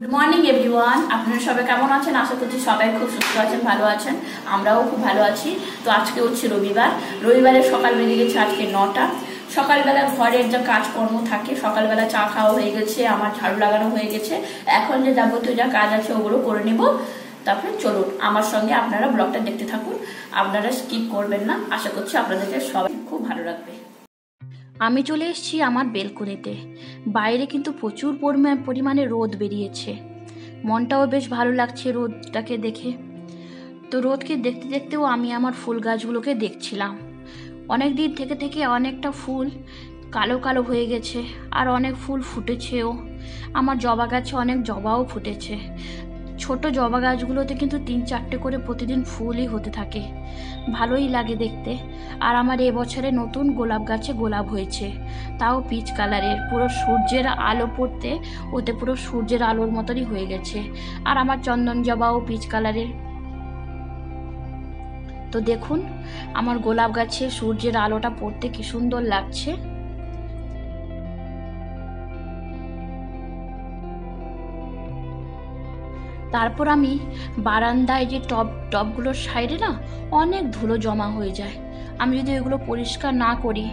Good morning everyone, আপনারা সবাই কেমন আছেন? আশা করছি সবাই খুব সুস্থ আছেন, ভালো আছেন। আমরাও খুব ভালো আছি। তো আজকে হচ্ছে রবিবারের সকাল বেজে গেছে আজকে 9টা। সকালবেলা ঘরের যা কাজকর্ম থাকে, সকালবেলা চা খাওয়া হয়ে গেছে, আমার ঝাড়ু লাগানো হয়ে গেছে। এখন যে যাবতীয় যা কাজ আছে ওগুলো করে নেব। তারপরে চলুন আমার সঙ্গে আপনারা ব্লগটা দেখতে থাকুন, আপনারা স্কিপ করবেন না। আশা করছি আপনাদেরকে সবাই খুব ভালো লাগবে। আমি চলে এসেছি আমার বেলকনিতে। বাইরে কিন্তু প্রচুর পরিমাণে রোদ বেরিয়েছে, মনটাও বেশ ভালো লাগছে রোদটাকে দেখে। তো রোদকে দেখতে দেখতেও আমি আমার ফুল গাছগুলোকে দেখছিলাম। অনেক দিন থেকে অনেকটা ফুল কালো কালো হয়ে গেছে, আর অনেক ফুল ফুটেছেও। আমার জবা গাছে অনেক জবাও ফুটেছে। ছোট জবা গাছগুলোতে কিন্তু 3-4টে করে প্রতিদিন ফুলই হতে থাকে, ভালোই লাগে দেখতে। আর আমার এবছরে নতুন গোলাপ গাছে গোলাপ হয়েছে, তাও পিচ কালারের। পুরো সূর্যের আলো পড়তে ওতে পুরো সূর্যের আলোর মতনই হয়ে গেছে। আর আমার চন্দন জবাও পিচ কালারের। তো দেখুন আমার গোলাপ গাছে সূর্যের আলোটা পড়তে কি সুন্দর লাগছে। তারপর আমি বারান্দায় যে টবগুলোর সাইডে না অনেক ধুলো জমা হয়ে যায়। আমি যদি এগুলো পরিষ্কার না করি,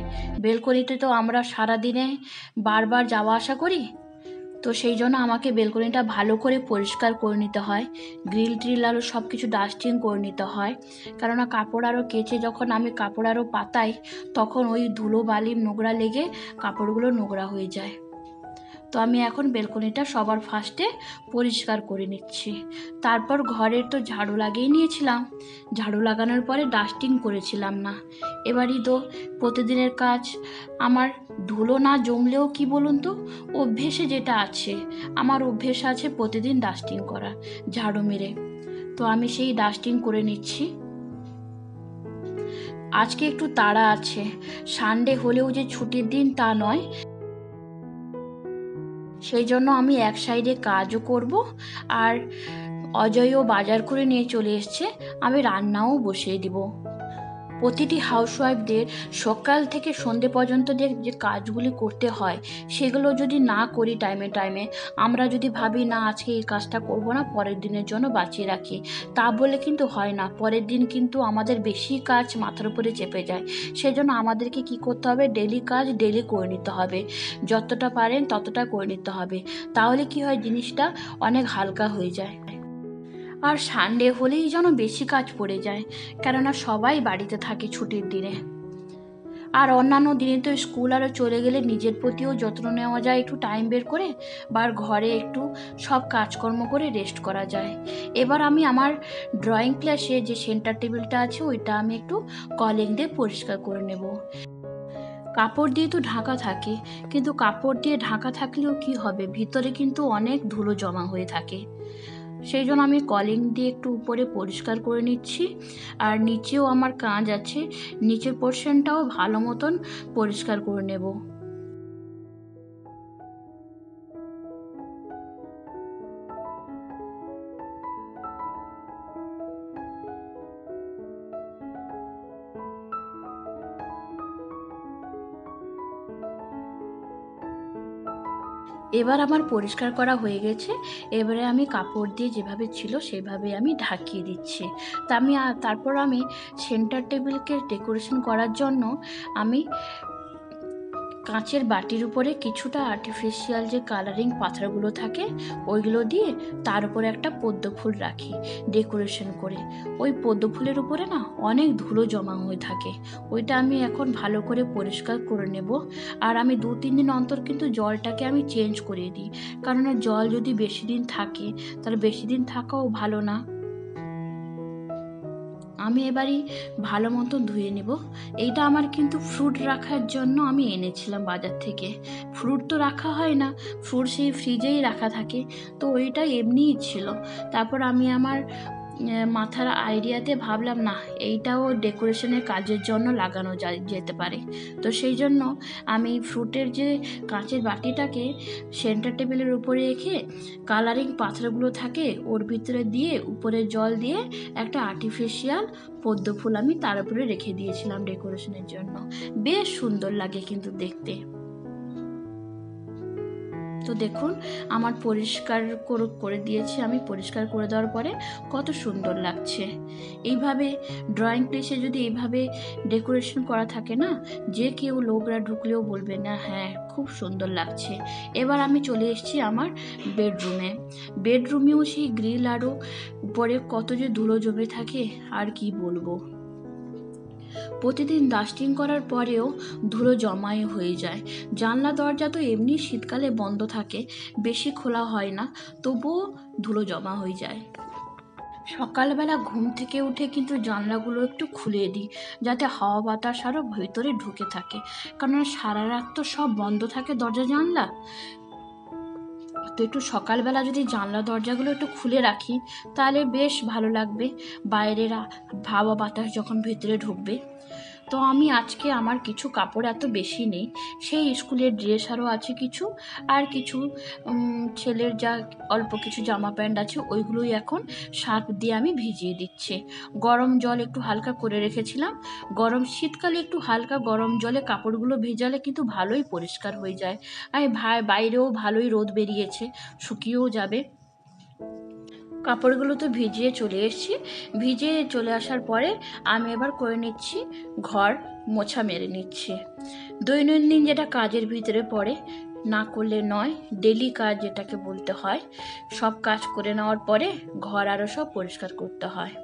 বেলকনিতে তো আমরা সারাদিনে বারবার যাওয়া আসা করি, তো সেই জন্য আমাকে বেলকনিটা ভালো করে পরিষ্কার করে নিতে হয়। গ্রিল আরও সব কিছু ডাস্টিং করে নিতে হয়, কেননা কাপড় আরও কেচে যখন আমি কাপড় আরও পাতাই, তখন ওই ধুলো বালি নোংরা লেগে কাপড়গুলো নোংরা হয়ে যায়। তো আমি এখন বেলকনিটা সবার ফার্স্টে পরিষ্কার করে নিচ্ছি। তারপর ঘরের তো ঝাড়ু লাগিয়ে নিয়েছিলাম, ঝাড়ু লাগানোর পরে ডাস্টিং করেছিলাম না। এবারই তো প্রতিদিনের কাজ, আমার ধুলো না জমলেও কি বলুন তো, অভ্যেসে যেটা আছে, আমার অভ্যেস আছে প্রতিদিন ডাস্টিং করা ঝাড়ু মেরে। তো আমি সেই ডাস্টিং করে নিচ্ছি। আজকে একটু তাড়া আছে, সানডে হলেও যে ছুটির দিন তা নয়, সেই জন্য আমি এক সাইডে কাজও করব, আর অজয়ও বাজার করে নিয়ে চলে এসছে, আমি রান্নাও বসিয়ে দিব। প্রতিটি হাউসওয়াইফদের সকাল থেকে সন্ধে পর্যন্ত যে কাজগুলি করতে হয়, সেগুলো যদি না করি টাইমে টাইমে, আমরা যদি ভাবি না আজকে এই কাজটা করব না, পরের দিনের জন্য বাঁচিয়ে রাখি, তা বলে কিন্তু হয় না। পরের দিন কিন্তু আমাদের বেশি কাজ মাথার উপরে চেপে যায়। সেজন্য আমাদেরকে কি করতে হবে, ডেলি কাজ ডেলি করে নিতে হবে, যতটা পারেন ততটা করে নিতে হবে। তাহলে কি হয়, জিনিসটা অনেক হালকা হয়ে যায়। আর সানডে হলেই যেন বেশি কাজ পড়ে যায়, কেননা সবাই বাড়িতে থাকে ছুটির দিনে। আর অন্যান্য দিনে তো স্কুল আরও চলে গেলে নিজের প্রতিও যত্ন নেওয়া যায় একটু টাইম বের করে, বা ঘরে একটু সব কাজকর্ম করে রেস্ট করা যায়। এবার আমি আমার ড্রয়িং ক্লাসে যে সেন্টার টেবিলটা আছে ওইটা আমি একটু কলিং দিয়ে পরিষ্কার করে নেব। কাপড় দিয়ে তো ঢাকা থাকে, কিন্তু কাপড় দিয়ে ঢাকা থাকলেও কি হবে, ভিতরে কিন্তু অনেক ধুলো জমা হয়ে থাকে। সেই জন্য আমি কলিং দিয়ে একটু উপরে পরিষ্কার করে নিচ্ছি। আর নিচেও আমার কাজ আছে, নিচের পোর্শনটাও ভালো মতন পরিষ্কার করে নেব। এবার আমার পরিষ্কার করা হয়ে গেছে। এবারে আমি কাপড় দিয়ে যেভাবে ছিল সেভাবে আমি ঢাকিয়ে দিচ্ছি। তারপর আমি সেন্টার টেবিলকে ডেকোরেশন করার জন্য আমি কাঁচের বাটির উপরে কিছুটা আর্টিফিশিয়াল যে কালারিং পাথরগুলো থাকে ওইগুলো দিয়ে তার উপরে একটা পদ্ম ফুল রাখি ডেকোরেশন করে। ওই পদ্ম ফুলের উপরে না অনেক ধুলো জমা হয়ে থাকে, ওইটা আমি এখন ভালো করে পরিষ্কার করে নেব। আর আমি 2-3 দিন অন্তর কিন্তু জলটাকে আমি চেঞ্জ করে দিই, কারণ জল যদি বেশি দিন থাকে তাহলে বেশি দিন থাকাও ভালো না। আমি এবারই ভালো মতো ধুয়ে নেব। এইটা আমার কিন্তু ফ্রুট রাখার জন্য আমি এনেছিলাম বাজার থেকে। ফ্রুট তো রাখা হয় না, ফ্রুট সেই ফ্রিজেই রাখা থাকে, তো ওইটা এমনিই ছিল। তারপর আমি আমার মাথার আইডিয়াতে ভাবলাম না, এইটাও ডেকোরেশনের কাজের জন্য লাগানো যেতে পারে। তো সেই জন্য আমি ফ্রুটের যে কাঁচের বাটিটাকে সেন্টার টেবিলের উপরে রেখে কালারিং পাথরগুলো থাকে ওর ভিতরে দিয়ে উপরে জল দিয়ে একটা আর্টিফিশিয়াল পদ্ম ফুল আমি তার উপরে রেখে দিয়েছিলাম ডেকোরেশনের জন্য। বেশ সুন্দর লাগে কিন্তু দেখতে। তো দেখুন আমার পরিষ্কার করে দিয়েছি, আমি পরিষ্কার করে দেওয়ার পরে কত সুন্দর লাগছে। এইভাবে ড্রয়িং প্লেসে যদি এইভাবে ডেকোরেশন করা থাকে না, যে কেউ লোকরা ঢুকলেও বলবে না হ্যাঁ খুব সুন্দর লাগছে। এবার আমি চলে এসেছি আমার বেডরুমেও সেই গ্রিল আরও উপরে কত যে ধুলো জমে থাকে আর কি বলবো। প্রতিদিন ডাস্টিং করার পরেও ধুলো জমাই হয়ে যায়। জানলা দরজা তো এমনি শীতকালে বন্ধ থাকে, বেশি খোলা হয় না, তবুও ধুলো জমা হয়ে যায়। সকালবেলা ঘুম থেকে উঠে কিন্তু জানলাগুলো একটু খুলে দিই, যাতে হাওয়া বাতাস আরও ভিতরে ঢুকে থাকে, কারণ সারা রাত তো সব বন্ধ থাকে দরজা জানলা। তো একটু সকালবেলা যদি জানলা দরজাগুলো একটু খুলে রাখি তাহলে বেশ ভালো লাগবে, বাইরের হাওয়া বাতাস যখন ভেতরে ঢুকবে। তো আমি আজকে আমার কিছু কাপড় এত বেশি নেই, সেই স্কুলের ড্রেস আরও আছে কিছু, আর কিছু ছেলের যা অল্প কিছু জামা প্যান্ট আছে ওইগুলোই এখন সার্ফ দিয়ে আমি ভিজিয়ে দিচ্ছি। গরম জল একটু হালকা করে রেখেছিলাম, শীতকালে একটু হালকা গরম জলে কাপড়গুলো ভেজালে কিন্তু ভালোই পরিষ্কার হয়ে যায়। আর বাইরেও ভালোই রোদ বেরিয়েছে, শুকিয়েও যাবে। কাপড়গুলো তো ভিজিয়ে চলে এসেছি, ভিজিয়ে চলে আসার পরে আমি এবার করে নিচ্ছি ঘর মোছা মেরে নিচ্ছি। দৈনন্দিন যেটা কাজের ভিতরে পড়ে, না করলে নয়, ডেলি কাজ যেটাকে বলতে হয়, সব কাজ করে নেওয়ার পরে ঘর আরও সব পরিষ্কার করতে হয়।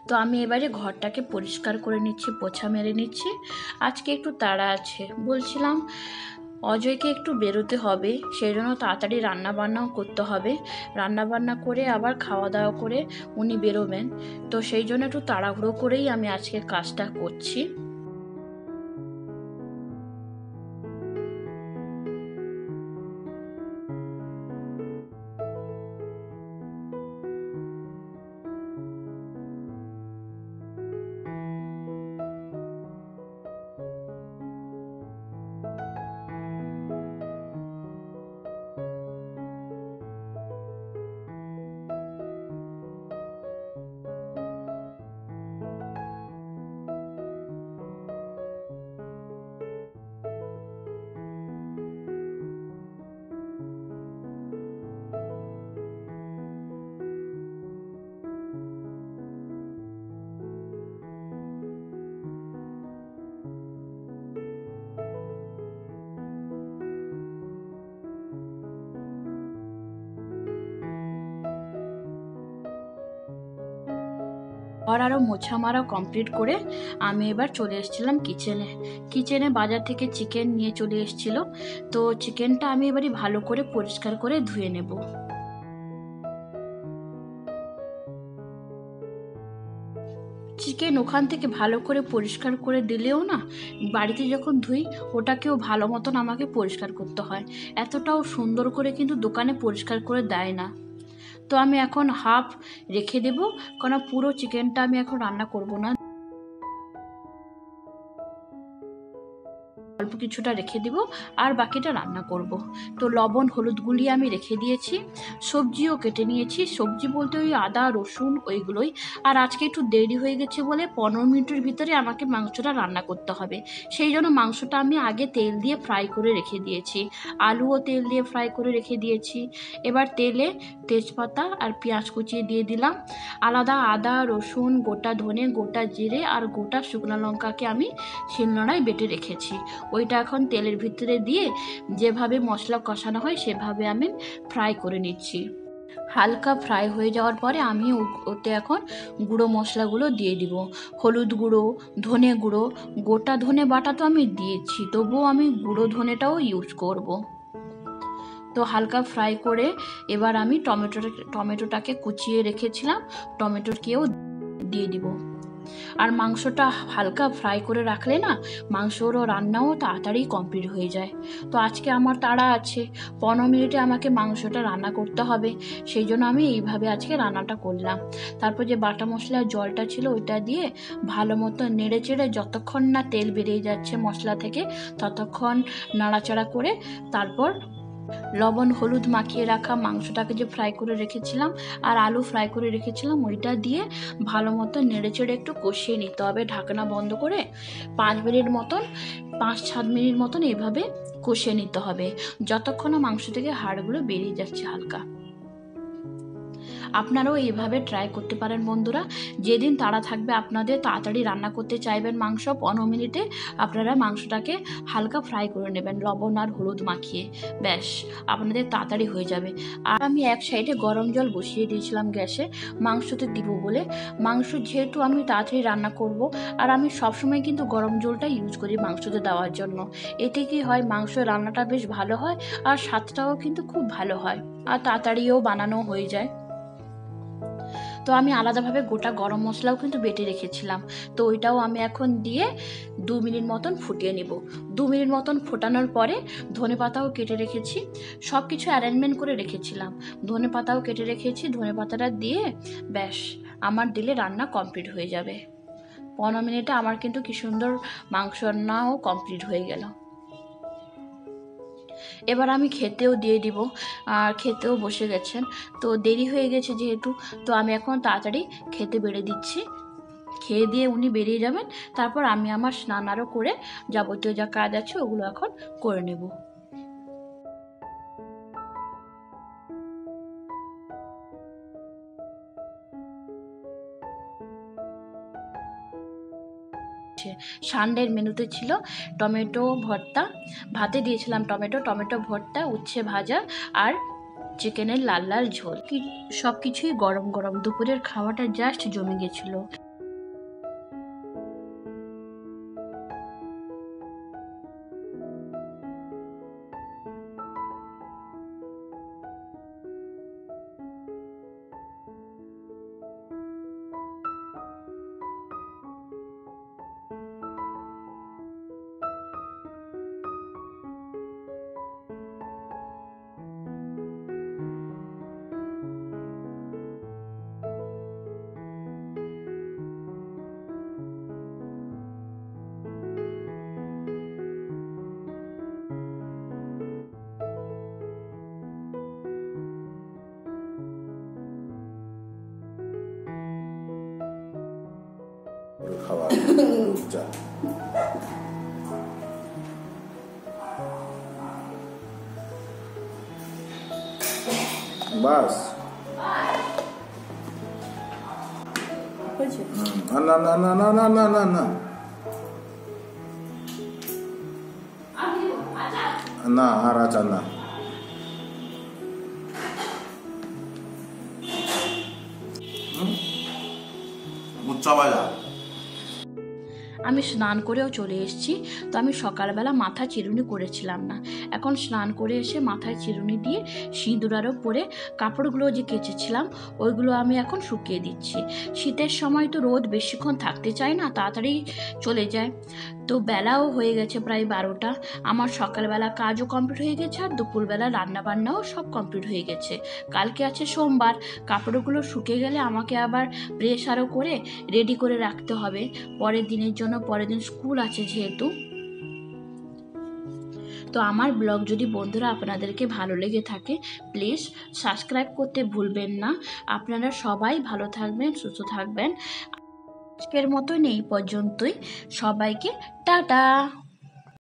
তো আমি এবারে ঘরটাকে পরিষ্কার করে নিচ্ছি, পোছা মেরে নিচ্ছি। আজকে একটু তাড়া আছে, বলছিলাম অজয়কে একটু বেরোতে হবে, সেই জন্য তাড়াতাড়ি রান্নাবান্নাও করতে হবে। রান্নাবান্না করে আবার খাওয়া দাওয়া করে উনি বেরোবেন, তো সেই জন্য একটু তাড়াহুড়ো করেই আমি আজকে কাজটা করছি। ঘর আরও মোছা মারা কমপ্লিট করে আমি এবার চলে এসেছিলাম কিচেনে বাজার থেকে চিকেন নিয়ে চলে এসেছিলো, তো চিকেনটা আমি এবারই ভালো করে পরিষ্কার করে ধুয়ে নেব। চিকেন ওখান থেকে ভালো করে পরিষ্কার করে দিলেও না, বাড়িতে যখন ধুই ওটাকেও ভালো মতন আমাকে পরিষ্কার করতে হয়, এতটাও সুন্দর করে কিন্তু দোকানে পরিষ্কার করে দেয় না। তো আমি এখন হাফ রেখে দেবো, কারণ পুরো চিকেনটা আমি এখন রান্না করব না, অল্প কিছুটা রেখে দিব আর বাকিটা রান্না করব। তো লবণ হলুদ গুলিয়ে আমি রেখে দিয়েছি, সবজিও কেটে নিয়েছি, সবজি বলতে ওই আদা রসুন ওইগুলোই। আর আজকে একটু দেরি হয়ে গেছে বলে 15 মিনিটের ভিতরে আমাকে মাংসটা রান্না করতে হবে, সেই জন্য মাংসটা আমি আগে তেল দিয়ে ফ্রাই করে রেখে দিয়েছি, আলুও তেল দিয়ে ফ্রাই করে রেখে দিয়েছি। এবার তেলে তেজপাতা আর পেঁয়াজ কুচিয়ে দিয়ে দিলাম, আলাদা আদা রসুন গোটা ধনে গোটা জিরে আর গোটা শুকনো লঙ্কাকে আমি শিলনোড়ায় বেটে রেখেছি, ওইটা এখন তেলের ভিতরে দিয়ে যেভাবে মশলা কষানো হয় সেভাবে আমি ফ্রাই করে নিচ্ছি। হালকা ফ্রাই হয়ে যাওয়ার পরে আমি ওতে এখন গুঁড়ো মশলাগুলো দিয়ে দিব, হলুদ গুঁড়ো, ধনে গুঁড়ো, গোটা ধনে বাটা তো আমি দিয়েছি, তবুও আমি গুঁড়ো ধনেটাও ইউজ করব। তো হালকা ফ্রাই করে এবার আমি টমেটোটাকে কুচিয়ে রেখেছিলাম, টমেটোকেও দিয়ে দিব। আর মাংসটা হালকা ফ্রাই করে রাখলে না মাংসরও রান্নাও তাড়াতাড়ি কমপ্লিট হয়ে যায়। তো আজকে আমার তাড়া আছে, 15 মিনিটে আমাকে মাংসটা রান্না করতে হবে, সেই জন্য আমি এইভাবে আজকে রান্নাটা করলাম। তারপর যে বাটা মশলার জলটা ছিল ওইটা দিয়ে ভালো মতো নেড়ে চেড়ে যতক্ষণ না তেল বেরিয়ে যাচ্ছে মশলা থেকে ততক্ষণ নাড়াচাড়া করে তারপর লবণ হলুদ মাখিয়ে রাখা মাংসটাকে যে ফ্রাই করে রেখেছিলাম আর আলু ফ্রাই করে রেখেছিলাম ওইটা দিয়ে ভালো মতো নেড়েচেড়ে একটু কষিয়ে নিতে হবে ঢাকনা বন্ধ করে 5-7 মিনিট মতন এইভাবে কষিয়ে নিতে হবে যতক্ষণ না মাংস থেকে হাড়গুলো বেরিয়ে যাচ্ছে হালকা। আপনারাও এইভাবে ট্রাই করতে পারেন বন্ধুরা। যেদিন তাড়া থাকবে আপনাদের, তাড়াতাড়ি রান্না করতে চাইবেন মাংস, 15 মিনিটে আপনারা মাংসটাকে হালকা ফ্রাই করে নেবেন লবণ আর হলুদ মাখিয়ে, ব্যাস আপনাদের তাড়াতাড়ি হয়ে যাবে। আর আমি এক সাইডে গরম জল বসিয়ে দিয়েছিলাম গ্যাসে মাংসতে দিব বলে। মাংস যেহেতু আমি তাড়াতাড়ি রান্না করব, আর আমি সবসময় কিন্তু গরম জলটা ইউজ করি মাংসতে দেওয়ার জন্য। এতে কি হয়, মাংস রান্নাটা বেশ ভালো হয় আর স্বাদটাও কিন্তু খুব ভালো হয় আর তাড়াতাড়িও বানানো হয়ে যায়। তো আমি আলাদাভাবে গোটা গরম মশলাও কিন্তু বেটে রেখেছিলাম, তো ওইটাও আমি এখন দিয়ে 2 মিনিট মতন ফুটিয়ে নেব। 2 মিনিট মতন ফোটানোর পরে ধনেপাতাও কেটে রেখেছি, সব কিছু অ্যারেঞ্জমেন্ট করে রেখেছিলাম, ধনেপাতাও কেটে রেখেছি। ধনেপাতাটা দিয়ে ব্যাস আমার দিলে রান্না কমপ্লিট হয়ে যাবে। 15 মিনিটে আমার কিন্তু কি সুন্দর মাংস রান্নাও কমপ্লিট হয়ে গেল। এবার আমি খেতেও দিয়ে দিব, আর খেতেও বসে গেছেন। তো দেরি হয়ে গেছে যেহেতু, তো আমি এখন তাড়াতাড়ি খেতে বেড়ে দিচ্ছি। খেয়ে দিয়ে উনি বেরিয়ে যাবেন, তারপর আমি আমার স্নান আরও করে যাবতীয় যা কাজ আছে ওগুলো এখন করে নেব। সানডের মেনুতে ছিল টমেটো ভর্তা, ভাতে দিয়েছিলাম টমেটো ভর্তা, উচ্ছে ভাজা আর চিকেনের লাল লাল ঝোল। সব কিছুই গরম গরম, দুপুরের খাওয়াটা জাস্ট জমে গেছিল। খাওয়া রূপচা বাস না না না না না না না না না আর আচার না। উচ্চা বাজা। আমি স্নান করেও চলে এসেছি। তো আমি সকালবেলা মাথা চিরুনি করেছিলাম না, এখন স্নান করে এসে মাথায় চিরুনি দিয়ে সিঁদুর আরও পরে কাপড়গুলো যে কেচেছিলাম ওইগুলো আমি এখন শুকিয়ে দিচ্ছি। শীতের সময় তো রোদ বেশিক্ষণ থাকতে চায় না, তাড়াতাড়ি চলে যায়। তো বেলাও হয়ে গেছে প্রায় 12টা। আমার সকালবেলা কাজও কমপ্লিট হয়ে গেছে আর দুপুরবেলা রান্নাবান্নাও সব কমপ্লিট হয়ে গেছে। কালকে আছে সোমবার, কাপড়গুলো শুকিয়ে গেলে আমাকে আবার প্রেস আরও করে রেডি করে রাখতে হবে পরের দিনের জন্য, পরের দিন স্কুল আছে যেহেতু। তো আমার ব্লগ যদি বন্ধুরা আপনাদেরকে ভালো লেগে থাকে প্লিজ সাবস্ক্রাইব করতে ভুলবেন না। আপনারা সবাই ভালো থাকবেন, সুস্থ থাকবেন। আজকের মতন এই পর্যন্তই, সবাইকে টাটা।